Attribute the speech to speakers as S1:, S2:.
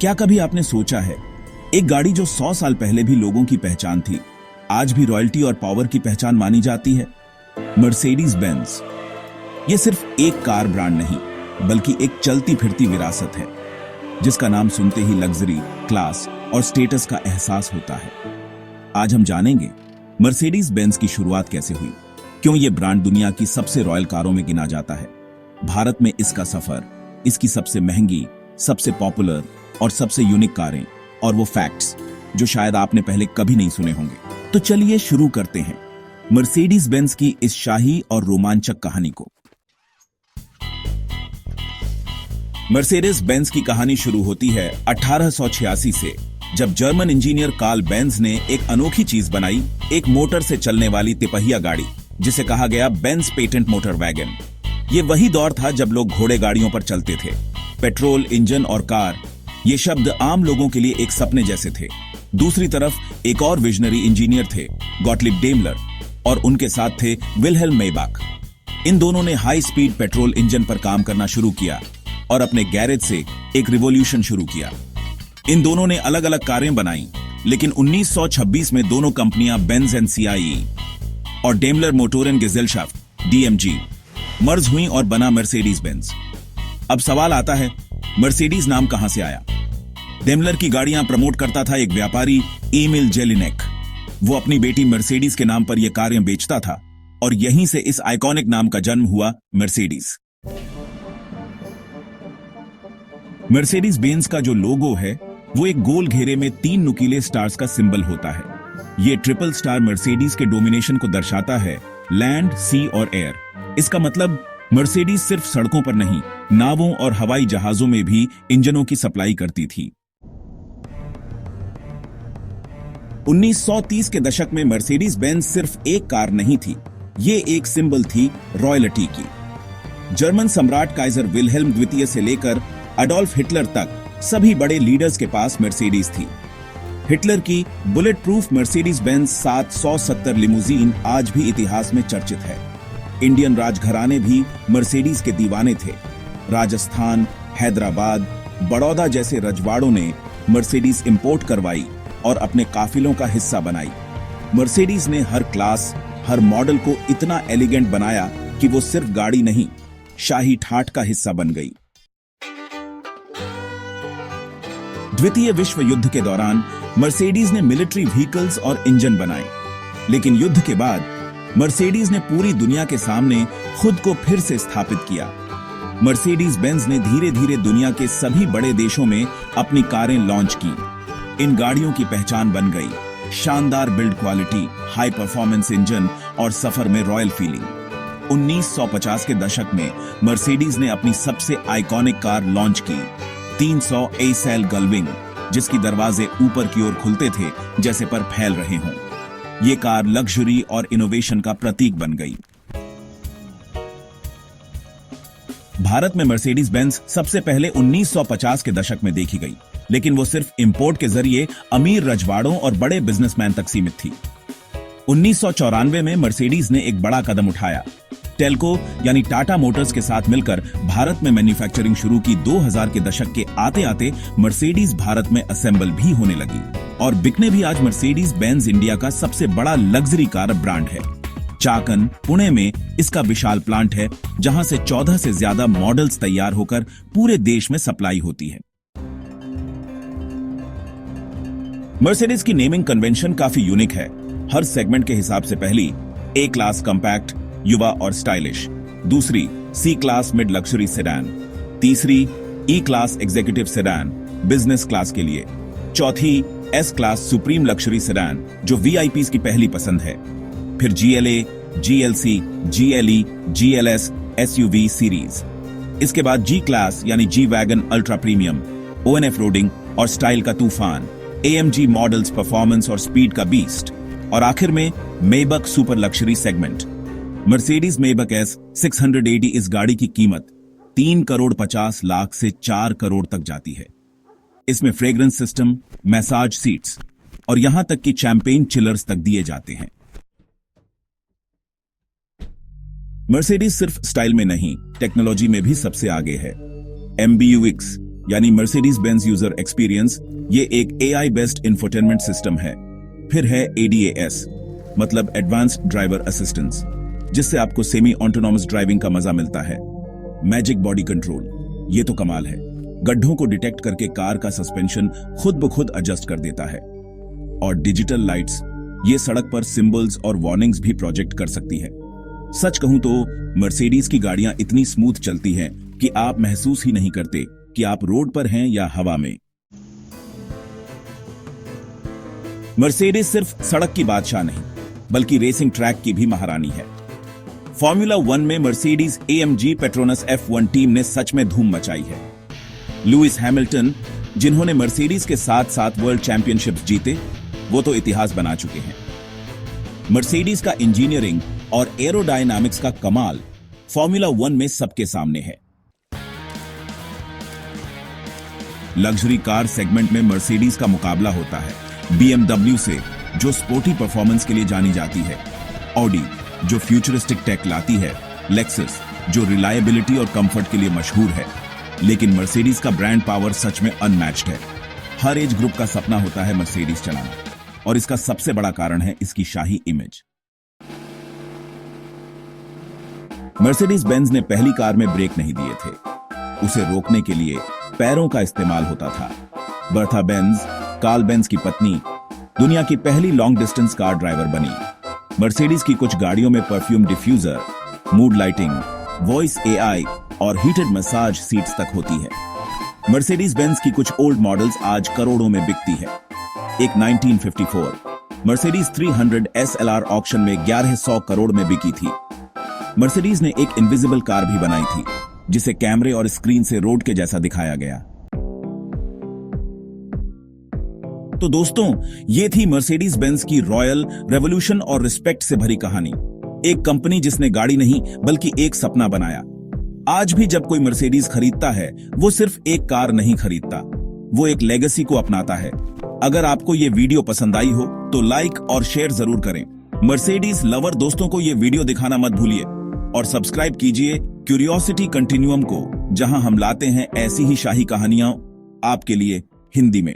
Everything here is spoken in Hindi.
S1: क्या कभी आपने सोचा है, एक गाड़ी जो 100 साल पहले भी लोगों की पहचान थी, आज भी रॉयल्टी और पावर की पहचान मानी जाती है? Mercedes Benz. यह सिर्फ एक कार ब्रांड नहीं, बल्कि एक चलती फिरती विरासत है, जिसका नाम सुनते ही लग्जरी, क्लास और स्टेटस का एहसास होता है। आज हम जानेंगे मर्सिडीज बेंज की शुरुआत कैसे हुई, क्यों यह ब्रांड दुनिया की सबसे रॉयल कारों में गिना जाता है, भारत में इसका सफर, इसकी सबसे महंगी, सबसे पॉपुलर और सबसे यूनिक कारें, और वो फैक्ट्स जो शायद आपने पहले कभी नहीं सुने होंगे। तो चलिए शुरू करते हैं मर्सिडीज बेंज की इस शाही और रोमांचक कहानी को। मर्सिडीज बेंज की कहानी शुरू होती है 1886 से, जब जर्मन इंजीनियर कार्ल बेंज ने एक अनोखी चीज बनाई, एक मोटर से चलने वाली तिपहिया गाड़ी, जिसे कहा गया बेंज पेटेंट मोटर वैगन। ये वही दौर था जब लोग घोड़े गाड़ियों पर चलते थे। पेट्रोल इंजन और कार, ये शब्द आम लोगों के लिए एक सपने जैसे थे। दूसरी तरफ एक और विजनरी इंजीनियर थे, गॉटलिब डेमलर, और उनके साथ थे विल्हेल्म मेयबाख। इन दोनों ने हाई स्पीड पेट्रोल इंजन पर काम करना शुरू किया और अपने गैरेज से एक रिवॉल्यूशन शुरू किया। इन दोनों ने अलग अलग कारें बनाई, लेकिन 1926 में दोनों कंपनियां बेंज एंड सीआईई और डेमलर मोटोरेन गेजेलशाफ्ट डीएमजी मर्ज हुई और बना मर्सिडीज बेंज। अब सवाल आता है, मर्सिडीज नाम कहां से आया? डेमलर की गाड़ियां प्रमोट करता था एक व्यापारी एमिल जेलिनेक। वो अपनी बेटी मर्सिडीज के नाम पर यह कारें बेचता था, और यहीं से इस आइकॉनिक नाम का जन्म हुआ, मर्सिडीज। मर्सिडीज बेंज का जो लोगो है, वो एक गोल घेरे में 3 नुकीले स्टार्स का सिंबल होता है। ये ट्रिपल स्टार मर्सिडीज के डोमिनेशन को दर्शाता है, लैंड, सी और एयर। इसका मतलब मर्सिडीज सिर्फ सड़कों पर नहीं, नावों और हवाई जहाजों में भी इंजनों की सप्लाई करती थी। 1930 के दशक में मर्सिडीज बेंज सिर्फ एक कार नहीं थी, ये एक सिंबल थी रॉयल्टी की। जर्मन सम्राट काइजर विल्हेल्म द्वितीय से लेकर अडोल्फ हिटलर तक सभी बड़े लीडर्स के पास मर्सिडीज थी। हिटलर की बुलेट प्रूफ मर्सिडीज बेंज 770 लिमूजीन आज भी इतिहास में चर्चित है। इंडियन राजघराने भी मर्सिडीज के दीवाने थे। राजस्थान, हैदराबाद, बड़ौदा जैसे रजवाड़ों ने मर्सिडीज इंपोर्ट करवाई और अपने काफिलों का हिस्सा बनाई। मर्सिडीज ने हर क्लास, हर मॉडल को इतना एलिगेंट बनाया कि वो सिर्फ गाड़ी नहीं, शाही ठाठ का हिस्सा बन गई। द्वितीय विश्व युद्ध के दौरान मर्सिडीज ने मिलिट्री व्हीकल्स और इंजन बनाए, लेकिन युद्ध के बाद मर्सिडीज ने पूरी दुनिया के सामने खुद को फिर से स्थापित किया। मर्सिडीज बेंज ने धीरे धीरे दुनिया के सभी बड़े देशों में अपनी कारें लॉन्च की। इन गाड़ियों की पहचान बन गई शानदार build quality, high performance engine और सफर में रॉयल फीलिंग। 1950 के दशक में मर्सिडीज ने अपनी सबसे आइकॉनिक कार लॉन्च की, 300 एसेल गलविंग, जिसकी दरवाजे ऊपर की ओर खुलते थे जैसे पर फैल रहे हों। ये कार लग्जरी और इनोवेशन का प्रतीक बन गई। भारत में मर्सिडीज बेंज सबसे पहले 1950 के दशक में देखी गई, लेकिन वो सिर्फ इंपोर्ट के जरिए अमीर रजवाड़ों और बड़े बिजनेसमैन तक सीमित थी। 1994 में मर्सिडीज ने एक बड़ा कदम उठाया। टेल्को यानी टाटा मोटर्स के साथ मिलकर भारत में मैन्युफैक्चरिंग शुरू की। 2000 के दशक के आते आते मर्सिडीज भारत में असेंबल भी होने लगी और बिकने भी आज मर्सिडीज बेंज इंडिया का सबसे बड़ा लग्जरी कार ब्रांड है। चाकन, पुणे में इसका विशाल प्लांट है, जहां से 14 से ज्यादा मॉडल्स तैयार होकर पूरे देश में सप्लाई होती है। मर्सिडीज की नेमिंग कन्वेंशन काफी यूनिक है। हर सेगमेंट के हिसाब से पहली ए क्लास कॉम्पैक्ट, युवा और स्टाइलिश, दूसरी C class mid luxury sedan, तीसरी E class executive sedan business class के लिए, चौथी S class supreme luxury sedan जो वीआईपीज की पहली पसंद है, फिर GLA, GLC, GLE, GLS, SUV series. इसके बाद जी क्लास यानी G wagon ultra premium, off roading और स्टाइल का तूफान, एएमजी मॉडल्स परफॉर्मेंस और स्पीड का बीस्ट, और आखिर में Maybach super luxury segment. Mercedes Maybach S 680 इस गाड़ी की कीमत 3 करोड़ 50 लाख से 4 करोड़ तक जाती है। इसमें फ्रेग्रेंस सिस्टम, मैसाज सीट्स और यहां तक कि चैंपेन चिलर्स तक दिए जाते हैं। मर्सिडीज सिर्फ स्टाइल में नहीं, टेक्नोलॉजी में भी सबसे आगे है। MBUX यानी मर्सिडीज बेंज यूजर एक्सपीरियंस, ये एक AI बेस्ड इंफोटेनमेंट सिस्टम है। फिर है ADAS, मतलब एडवांस्ड ड्राइवर असिस्टेंस, जिससे आपको सेमी ऑटोनॉमस ड्राइविंग का मजा मिलता है। मैजिक बॉडी कंट्रोल, ये तो कमाल है, गड्ढों को डिटेक्ट करके कार का सस्पेंशन खुद ब खुद एडजस्ट कर देता है। और डिजिटल लाइट्स, ये सड़क पर सिंबल्स और वार्निंग्स भी प्रोजेक्ट कर सकती है। सच कहूं तो मर्सिडीज की गाड़ियां इतनी स्मूथ चलती हैं कि आप महसूस ही नहीं करते कि आप रोड पर हैं या हवा में। मर्सिडीज सिर्फ सड़क की बादशाह नहीं, बल्कि रेसिंग ट्रैक की भी महारानी है। फॉर्मूला 1 में Mercedes AMG Petronas F1 team ने सच में धूम मचाई है। लुइस हैमिल्टन, जिन्होंने मर्सिडीज के साथ साथ वर्ल्ड चैंपियनशिप्स जीते, वो तो इतिहास बना चुके हैं। मर्सिडीज का इंजीनियरिंग और एरोडायनामिक्स का कमाल फॉर्मूला 1 में सबके सामने है। लग्जरी कार सेगमेंट में मर्सिडीज का मुकाबला होता है BMW से, जो स्पोर्टी परफॉर्मेंस के लिए जानी जाती है, ऑडी जो फ्यूचरिस्टिक टेक लाती है, लेक्सस जो रिलायबिलिटी और कंफर्ट के लिए मशहूर है। लेकिन मर्सिडीज का ब्रांड पावर सच में अनमैच्ड है। हर एज ग्रुप का सपना होता है मर्सिडीज चलाना, और इसका सबसे बड़ा कारण है इसकी शाही इमेज। मर्सिडीज बेंज ने पहली कार में ब्रेक नहीं दिए थे। उसे रोकने के लिए पैरों का इस्तेमाल होता था। बर्था बेंज, कार्ल बेंज की पत्नी, दुनिया की पहली लॉन्ग डिस्टेंस कार ड्राइवर बनी। मर्सिडीज की कुछ गाड़ियों में perfume diffuser, mood lighting, voice AI और हीटेड मसाज सीट्स तक होती है। मर्सिडीज बेंज की कुछ ओल्ड मॉडल्स आज करोड़ों में बिकती है। एक 1954 मर्सिडीज 300 SLR ऑक्शन में 1100 करोड़ में बिकी थी। मर्सिडीज ने एक इनविजिबल कार भी बनाई थी, जिसे कैमरे और स्क्रीन से रोड के जैसा दिखाया गया। तो दोस्तों, ये थी मर्सिडीज बेंज की रॉयल, रेवोल्यूशन और रिस्पेक्ट से भरी कहानी। एक कंपनी जिसने गाड़ी नहीं बल्कि एक सपना बनाया। आज भी जब कोई मर्सिडीज खरीदता है, वो सिर्फ एक कार नहीं खरीदता, वो एक लेगेसी को अपनाता है। अगर आपको ये वीडियो पसंद आई हो तो लाइक और शेयर जरूर करें। मर्सिडीज लवर दोस्तों को ये वीडियो दिखाना मत भूलिए, और सब्सक्राइब कीजिए क्यूरियोसिटी कंटिन्यूअम को, जहां हम लाते हैं ऐसी ही शाही कहानियां आपके लिए हिंदी में।